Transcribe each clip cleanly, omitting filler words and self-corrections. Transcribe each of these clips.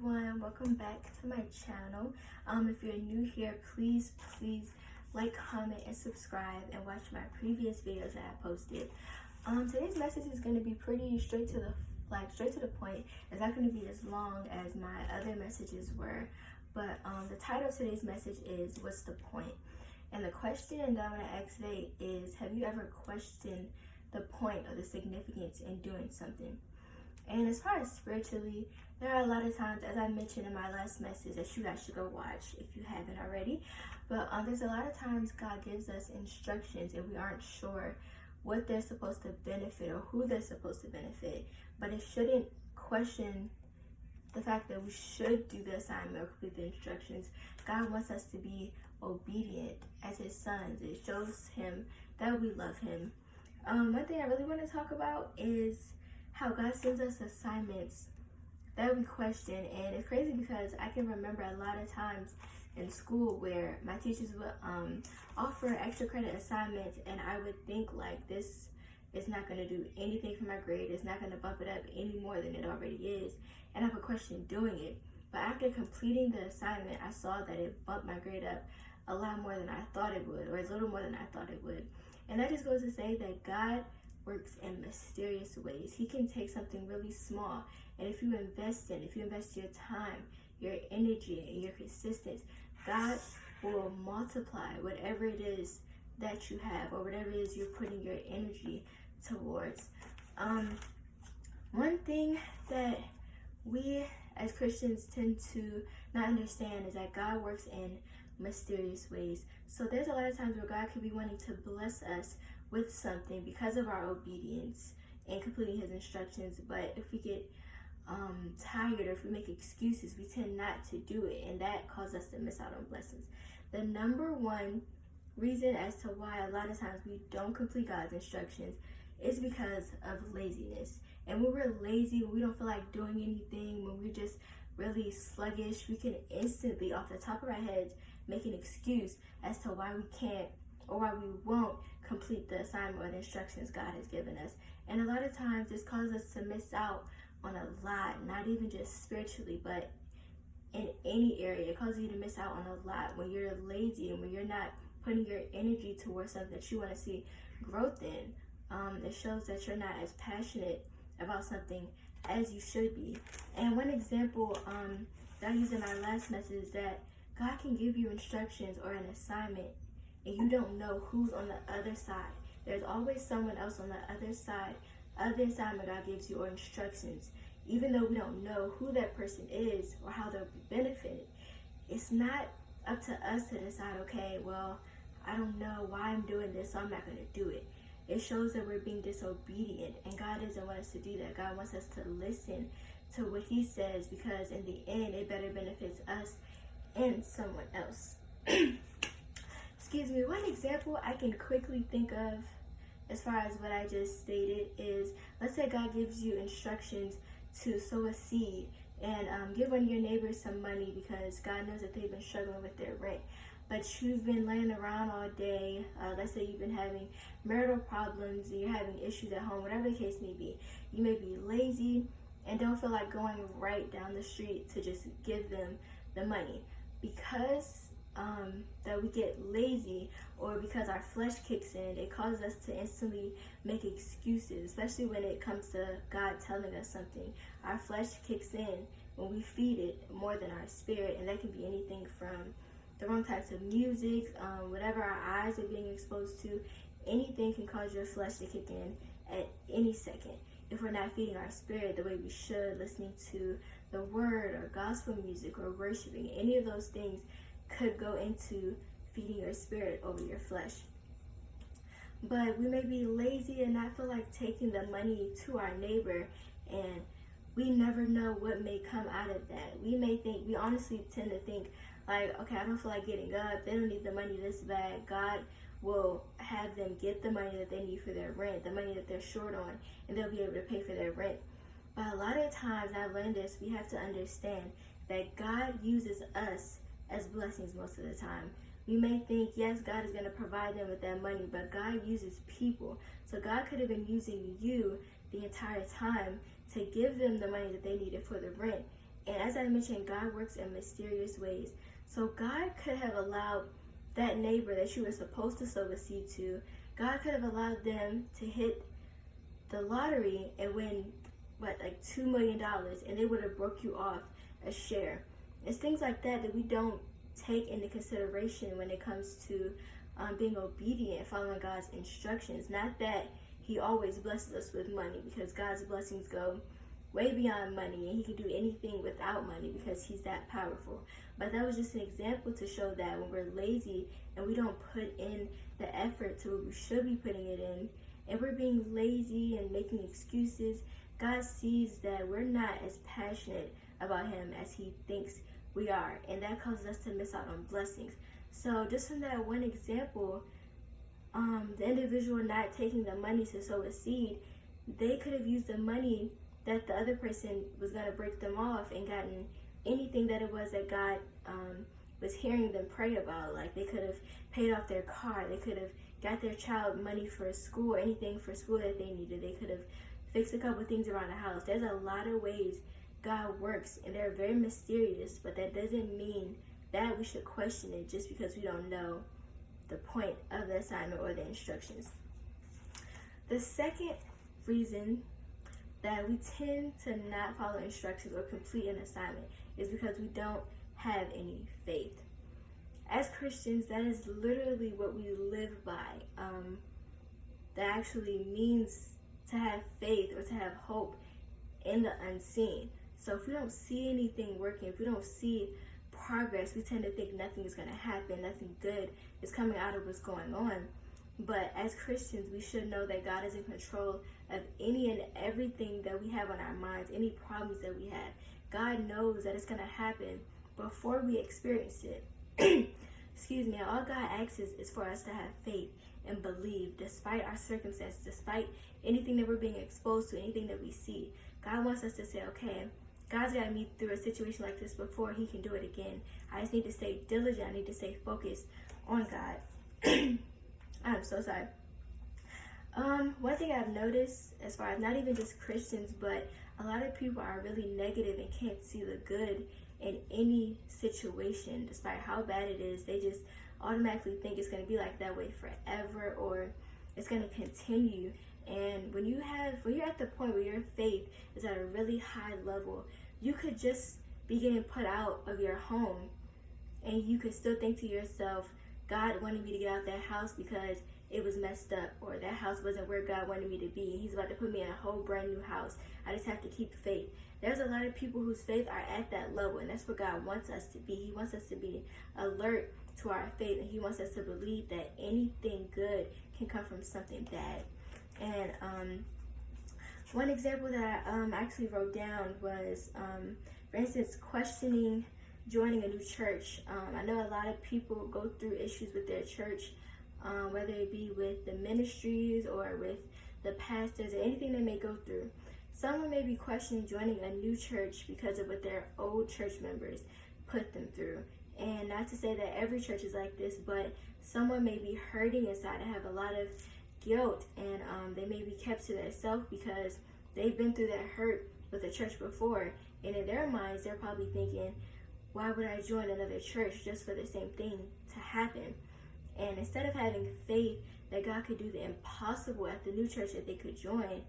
everyone, welcome back to my channel. If you're new here, please like, comment, and subscribe and watch my previous videos that I posted. Today's message is going to be pretty straight to the point. It's not going to be as long as my other messages were, but the title of today's message is "What's the point?" And the question that I'm going to ask today is, have you ever questioned the point or the significance in doing something? And as far as spiritually, there are a lot of times, as I mentioned in my last message, that you guys should go watch if you haven't already. But there's a lot of times God gives us instructions and we aren't sure what they're supposed to benefit or who they're supposed to benefit. But it shouldn't question the fact that we should do the assignment or complete the instructions. God wants us to be obedient as His sons. It shows Him that we love Him. One thing I really want to talk about is how God sends us assignments that we question. And it's crazy because I can remember a lot of times in school where my teachers would offer extra credit assignments, and I would think like, this is not going to do anything for my grade, it's not going to bump it up any more than it already is, and I would question doing it. But after completing the assignment, I saw that it bumped my grade up a lot more than I thought it would, or a little more than I thought it would. And that just goes to say that God works in mysterious ways. He can take something really small, and if you invest your time, your energy, and your consistency, God will multiply whatever it is that you have or whatever it is you're putting your energy towards. One thing that we as Christians tend to not understand is that God works in mysterious ways. So there's a lot of times where God could be wanting to bless us with something because of our obedience and completing His instructions, but if we get tired or if we make excuses, we tend not to do it, and that causes us to miss out on blessings. The number one reason as to why a lot of times we don't complete God's instructions is because of laziness. And when we're lazy, when we don't feel like doing anything, when we're just really sluggish, we can instantly, off the top of our heads, make an excuse as to why we can't or why we won't complete the assignment or the instructions God has given us. And a lot of times this causes us to miss out on a lot, not even just spiritually, but in any area. It causes you to miss out on a lot when you're lazy and when you're not putting your energy towards something that you want to see growth in. It shows that you're not as passionate about something as you should be. And one example that I used in my last message is that God can give you instructions or an assignment and you don't know who's on the other side. There's always someone else on the other side of the assignment God gives you or instructions. Even though we don't know who that person is or how they'll be benefited, it's not up to us to decide, okay, well, I don't know why I'm doing this, so I'm not going to do it. It shows that we're being disobedient, and God doesn't want us to do that. God wants us to listen to what He says, because in the end, it better benefits us and someone else. Excuse me. One example I can quickly think of as far as what I just stated is, let's say God gives you instructions to sow a seed and give one of your neighbors some money because God knows that they've been struggling with their rent. But you've been laying around all day. Let's say you've been having marital problems and you're having issues at home, whatever the case may be. You may be lazy and don't feel like going right down the street to just give them the money. Because that we get lazy, or because our flesh kicks in, it causes us to instantly make excuses, especially when it comes to God telling us something. Our flesh kicks in when we feed it more than our spirit, and that can be anything from the wrong types of music, whatever our eyes are being exposed to. Anything can cause your flesh to kick in at any second if we're not feeding our spirit the way we should, listening to the word or gospel music or worshiping. Any of those things could go into feeding your spirit over your flesh. But we may be lazy and not feel like taking the money to our neighbor, and we never know what may come out of that. We honestly tend to think like, okay, I don't feel like getting up, they don't need the money this bad. God will have them get the money that they need for their rent, the money that they're short on, and they'll be able to pay for their rent. But a lot of times, I've learned this, we have to understand that God uses us as blessings most of the time. We may think, yes, God is going to provide them with that money, but God uses people. So God could have been using you the entire time to give them the money that they needed for the rent. And as I mentioned, God works in mysterious ways. So God could have allowed that neighbor that you were supposed to sow a seed to, God could have allowed them to hit the lottery and win, like $2 million, and they would have broke you off a share. It's things like that that we don't take into consideration when it comes to being obedient, following God's instructions. Not that he always blesses us with money, because God's blessings go way beyond money, and he can do anything without money because he's that powerful. But that was just an example to show that when we're lazy and we don't put in the effort to what we should be putting it in, and we're being lazy and making excuses, God sees that we're not as passionate about him as he thinks we are, and that causes us to miss out on blessings. So just from that one example, the individual not taking the money to sow a seed, they could have used the money that the other person was going to break them off and gotten anything that it was that God was hearing them pray about. Like, they could have paid off their car, they could have got their child money for school, anything for school that they needed, they could have fixed a couple things around the house. There's a lot of ways God works, and they're very mysterious, but that doesn't mean that we should question it just because we don't know the point of the assignment or the instructions. The second reason that we tend to not follow instructions or complete an assignment is because we don't have any faith. As Christians, that is literally what we live by. That actually means to have faith or to have hope in the unseen. So if we don't see anything working, if we don't see progress, we tend to think nothing is going to happen, nothing good is coming out of what's going on. But as Christians, we should know that God is in control of any and everything that we have on our minds, any problems that we have. God knows that it's going to happen before we experience it. Excuse me. All God asks is for us to have faith and believe despite our circumstances, despite anything that we're being exposed to, anything that we see. God wants us to say, okay, God's got me through a situation like this before, he can do it again. I just need to stay diligent. I need to stay focused on God. I'm so sorry. One thing I've noticed, as far as not even just Christians, but a lot of people are really negative and can't see the good in any situation. Despite how bad it is, they just automatically think it's going to be like that way forever, or it's going to continue. And when you're at the point where your faith is at a really high level, you could just be getting put out of your home, and you could still think to yourself, God wanted me to get out that house because it was messed up, or that house wasn't where God wanted me to be. He's about to put me in a whole brand new house. I just have to keep faith. There's a lot of people whose faith are at that level, and that's where God wants us to be. He wants us to be alert to our faith, and he wants us to believe that anything good can come from something bad. And one example that I actually wrote down was, for instance, questioning joining a new church. I know a lot of people go through issues with their church, whether it be with the ministries or with the pastors or anything they may go through. Someone may be questioning joining a new church because of what their old church members put them through. And not to say that every church is like this, but someone may be hurting inside and have a lot of guilt, and they may be kept to themselves because they've been through that hurt with a church before. And in their minds, they're probably thinking, why would I join another church just for the same thing to happen? And instead of having faith that God could do the impossible at the new church that they could join,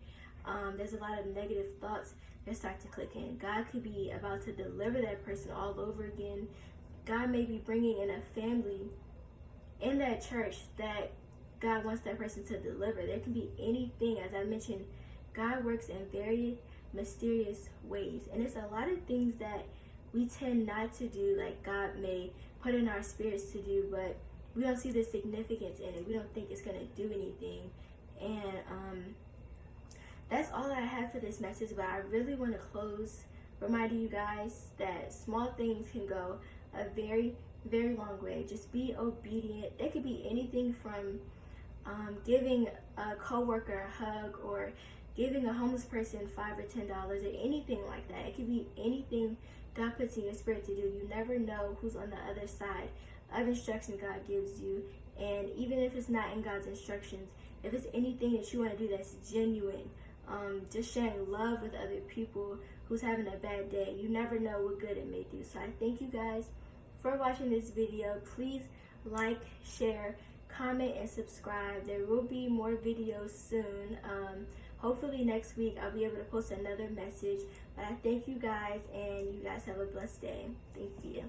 there's a lot of negative thoughts that start to click in. God could be about to deliver that person all over again. God may be bringing in a family in that church that God wants that person to deliver. There can be anything. As I mentioned, God works in very mysterious ways. And it's a lot of things that we tend not to do, like God may put in our spirits to do, but we don't see the significance in it. We don't think it's going to do anything. And that's all I have for this message. But I really want to close reminding you guys that small things can go a very, very long way. Just be obedient. It could be anything from giving a coworker a hug, or giving a homeless person $5 or $10, or anything like that. It could be anything God puts in your spirit to do. You never know who's on the other side of instruction God gives you. And even if it's not in God's instructions, if it's anything that you want to do that's genuine, just sharing love with other people who's having a bad day. You never know what good it may do. So I thank you guys for watching this video. Please like, share, comment, and subscribe. There will be more videos soon. Hopefully next week I'll be able to post another message. But I thank you guys, and you guys have a blessed day. Thank you.